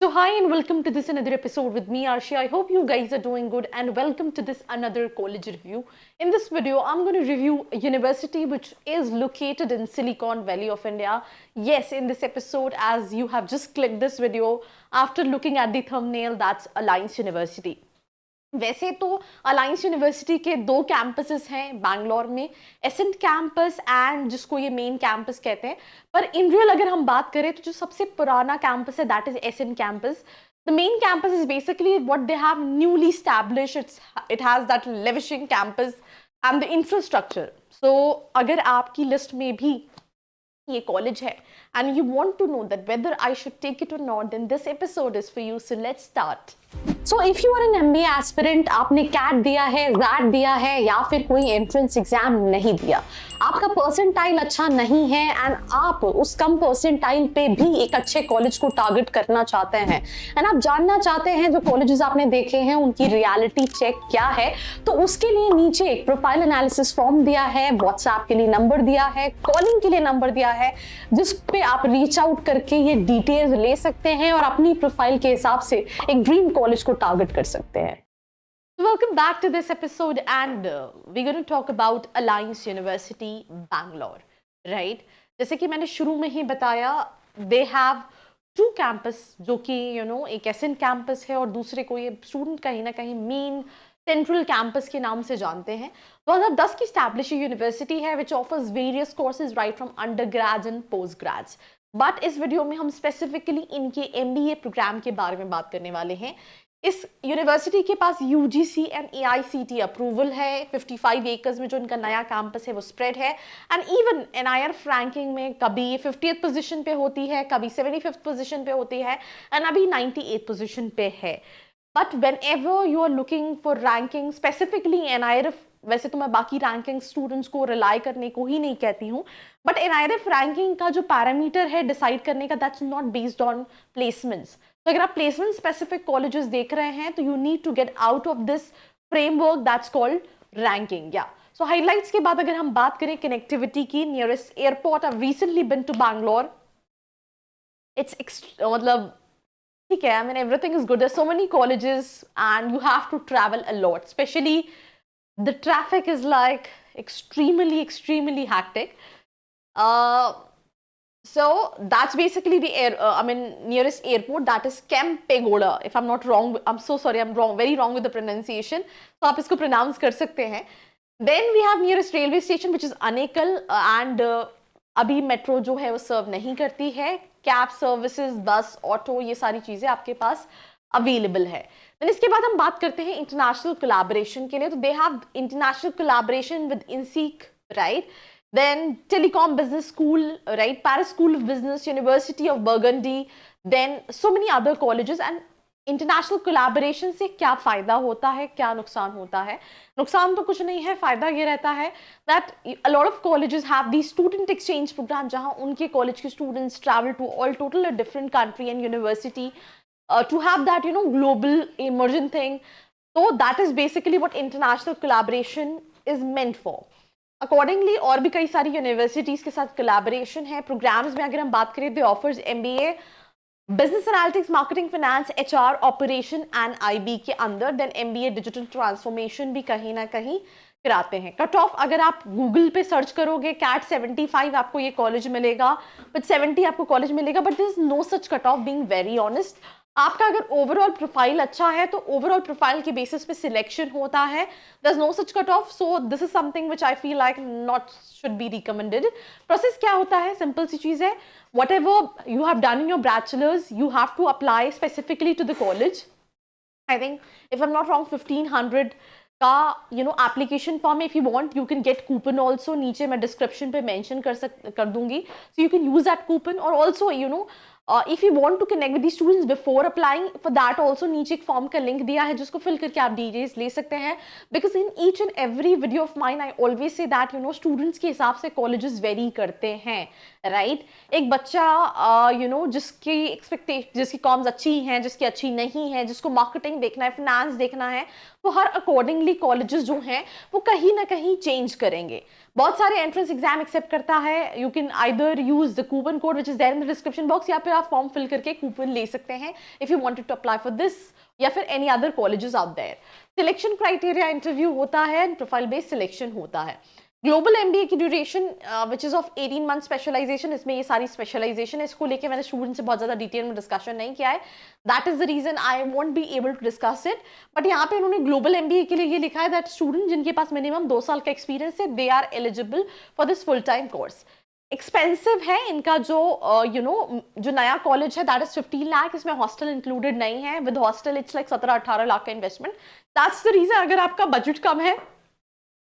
So hi and welcome to this another episode with me Arshi. I hope you guys are doing good and welcome to this another college review. In this video I'm going to review a university which is located in Silicon Valley of India. Yes, in this episode, as you have just clicked this video after looking at the thumbnail, that's Alliance University. वैसे तो alliance university के दो campuses हैं बैंगलोर में, accent campus and जिसको ये main campus कहते हैं. पर इन रियल अगर हम बात करें तो जो सबसे पुराना कैंपस है that is ascent campus. The main campus is basically what they have newly established. It has that lavishing campus and the infrastructure. So अगर आपकी लिस्ट में भी ये कॉलेज है and you want to know that whether I should take it or not, then this episode is for you. So let's start. So if you are an MBA aspirant, आपने CAT दिया है, ZAT दिया है या फिर कोई entrance exam नहीं दिया, आपका परसेंटाइल अच्छा नहीं है एंड आप उस कम परसेंटाइल पे भी एक अच्छे कॉलेज को टारगेट करना चाहते हैं एंड आप जानना चाहते हैं जो कॉलेजेस आपने देखे हैं उनकी रियलिटी चेक क्या है, तो उसके लिए नीचे एक प्रोफाइल एनालिसिस फॉर्म दिया है, व्हाट्सएप के लिए नंबर दिया है, कॉलिंग के लिए नंबर दिया है, जिस पे आप रीच आउट करके ये डिटेल्स ले सकते हैं और अपनी प्रोफाइल के हिसाब से एक ड्रीम कॉलेज को टारगेट कर सकते हैं. Welcome back to this episode and we're going to talk about Alliance University Bangalore, right? जैसे कि मैंने शुरू में ही बताया, they have two campus जो कि एक एसेंट कैंपस है और दूसरे को ये स्टूडेंट कहीं ना कहीं मेन सेंट्रल कैंपस के नाम से जानते हैं. 2010 की स्टैब्लिश यूनिवर्सिटी है which offers various courses right from under grades and post grades. But इस वीडियो में हम स्पेसिफिकली इनके MBA प्रोग्राम के बारे में बात करने वाले हैं. इस यूनिवर्सिटी के पास UGC एंड AICTE अप्रूवल है. 55 एकर्स में जो इनका नया कैंपस है वो स्प्रेड है एंड इवन NIRF रैंकिंग में कभी 50th पोजीशन पे होती है, कभी 75th पोजीशन पे होती है एंड अभी 98th पोजीशन पे है. But whenever you are looking for ranking specifically NIRF, वैसे तो मैं बाकी रैंकिंग स्टूडेंट्स को रिलाई करने को ही नहीं कहती हूँ, बट NIRF रैंकिंग का जो पैरामीटर है डिसाइड करने का that's not based on placements. तो अगर आप प्लेसमेंट स्पेसिफिक कॉलेजेस देख रहे हैं तो you need to get out of this framework that's called ranking. या सो हाईलाइट्स के बाद अगर हम बात करें कनेक्टिविटी की, nearest airport, I recently been to Bangalore. It's मतलब ठीक है, I mean everything is good. There's so many colleges and you have to travel a lot. Especially the traffic is like extremely hectic. So that's basically the nearest airport, that is Kempegowda. If I'm not wrong, I'm so sorry, I'm very wrong with the pronunciation. So आप इसको pronounce कर सकते हैं. Then we have nearest railway station which is Anekal and अभी metro जो है वो सर्व नहीं करती है. कैब सर्विसेज, बस, ऑटो, ये सारी चीज़ें आपके पास अवेलेबल है. देन इसके बाद हम बात करते हैं इंटरनेशनल कोलैबोरेशन के लिए. तो they have international collaboration with INSEAD, right. Then Telecom Business School, right, Paris School of Business, University of Burgundy, then so many other colleges. And international collaboration से क्या फ़ायदा होता है, क्या नुकसान होता है? नुकसान तो कुछ नहीं है, फ़ायदा ये रहता है that a lot of colleges have the student exchange program, जहाँ उनके कॉलेज के students travel to all total a different country and university to have that global emerging thing. तो that is basically what international collaboration is meant for. Accordingly और भी कई सारी universities के साथ कोलैबोरेशन है. प्रोग्राम्स में अगर हम बात करें, they offers MBA business analytics, marketing, finance, HR, operation and IB के अंदर. देन MBA डिजिटल ट्रांसफॉर्मेशन भी कहीं ना कहीं कराते हैं. कट ऑफ अगर आप गूगल पे सर्च करोगे, CAT 75 आपको ये कॉलेज मिलेगा, बट 70 आपको कॉलेज मिलेगा, but this is no such cut off, being very honest. आपका अगर ओवरऑल प्रोफाइल अच्छा है तो ओवरऑल प्रोफाइल के बेसिस पे सिलेक्शन होता है. There is no such cut off. So this is something which I feel like not should be recommended. Process क्या होता है? सिंपल सी चीज़ है. Whatever you have done in your bachelor's, you have to apply specifically to the college. I think, if I'm not wrong, 1500 का application form. If you want, you can get coupon also. नीचे मैं description पे mention कर दूंगी. So you can use that coupon. और also if you want to connect with the students before applying, for that also नीचे एक form का link दिया है जिसको fill करके आप details ले सकते हैं. Because in each and every video of mine, I always say that students के हिसाब से colleges vary करते हैं. राइट एक बच्चा जिसकी कॉम्स अच्छी हैं, जिसकी अच्छी नहीं है, जिसको मार्केटिंग देखना है, फिनेंस देखना है, वो हर अकॉर्डिंगली कॉलेजेस जो हैं वो कहीं ना कहीं चेंज करेंगे। बहुत सारे एंट्रेंस एग्जाम एक्सेप्ट करता है। You can either use the coupon code which is there in the description box, या फिर आप फॉर्म फिल करके कूपन ले सकते हैं if you wanted to apply for this या फिर any other colleges out there. Selection criteria interview होता है एंड प्रोफाइल बेस्ड सिलेक्शन होता है। ग्लोबल एमबीए की duration which is of 18 month specialisation, इसमें ये सारी स्पेशलाइजेशन है। इसको लेके मैंने स्टूडेंट से बहुत ज्यादा डिटेल में डिस्कशन नहीं किया है, that is the reason I won't be able to discuss it. But यहाँ पे उन्होंने ग्लोबल एमबीए के लिए ये लिखा है दैट स्टूडेंट जिनके पास मिनिमम 2 साल का एक्सपीरियंस है, they are eligible for this full time course. Expensive है इनका जो जो नया कॉलेज है दैट इज 15 लाख, इसमें हॉस्टल इंक्लूडेड नहीं है। With hostel it's like 17-18 lakh का इन्वेस्टमेंट। दैट्स द रीजन अगर आपका बजट कम है,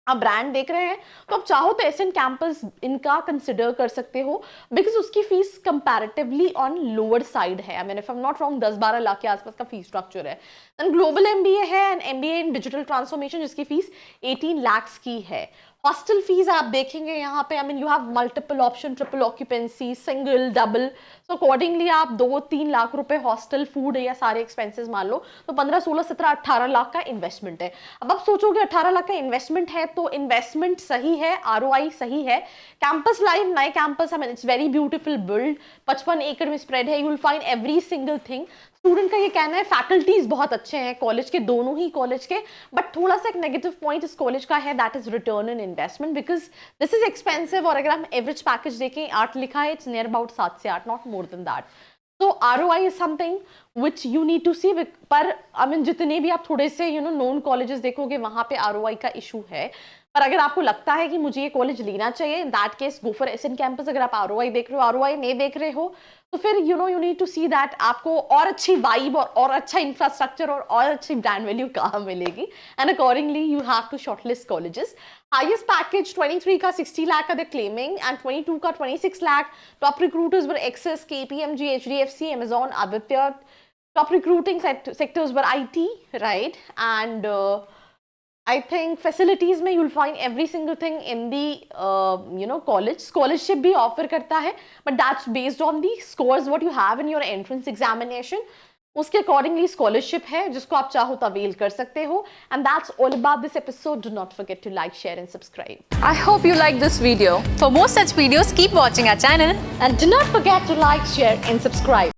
आप ब्रांड देख रहे हैं, तो आप चाहो तो एसएन कैंपस इनका कंसिडर कर सकते हो, बिकॉज उसकी fees comparatively on lower side है। I mean if I am not wrong 10-12 lakh के आसपास का फीस स्ट्रक्चर है। देन ग्लोबल एमबीए है and MBA in digital transformation जिसकी फीस 18 लाख की है। हॉस्टल फीस आप देखेंगे यहाँ पे, I mean you have multiple option, triple occupancy, single, double, so accordingly आप 2-3 लाख रुपए हॉस्टल, फूड या सारे एक्सपेंसेस मान लो तो 15, 16, 17, 18 लाख का इन्वेस्टमेंट है। अब आप सोचोगे 18 लाख का इन्वेस्टमेंट है तो इन्वेस्टमेंट सही है, आरओआई सही है। कैंपस लाइफ, नए campus, I mean it's very beautiful build, 55 एकड़ में स्प्रेड है, you will find every single thing. Student का ये कहना है फैकल्टीज बहुत अच्छे हैं कॉलेज के, दोनों ही कॉलेज के, बट थोड़ा सा एक नेगेटिव पॉइंट इस कॉलेज का है, that is return in investment, because this is expensive. और अगर हम एवरेज पैकेज देखें, 8 लिखा है, इट्स नियर अबाउट 7 से 8, नॉट मोर देन दैट। तो ROI is something which you need to see. पर आई मीन जितने भी आप थोड़े से नोन कॉलेजेस देखोगे वहां पे आरओआई का इशू है। पर अगर आपको लगता है कि मुझे ये कॉलेज लेना चाहिए, in that case go for SN campus. अगर आप आरओआई देख रहे हो, आरओआई नहीं देख रहे हो, तो फिर you need to see that आपको और अच्छी वाइब और अच्छा इंफ्रास्ट्रक्चर और अच्छी ब्रांड वैल्यू कहाँ मिलेगी, and accordingly you have to shortlist colleges. Highest package 23 का 60 लाख का दे क्लेमिंग एंड 22 का 26 lakh. Top recruiters were access, KPMG, HDFC, Amazon, Aditya. Top recruiting sectors were IT, right, and I think facilities में you'll find every single thing in the college. Scholarship भी offer करता है, but that's based on the scores what you have in your entrance examination. उसके accordingly scholarship है जिसको आप चाहो तो avail कर सकते हो. And that's all about this episode. Do not forget to like, share and subscribe. I hope you like this video. For more such videos, keep watching our channel. And do not forget to like, share and subscribe.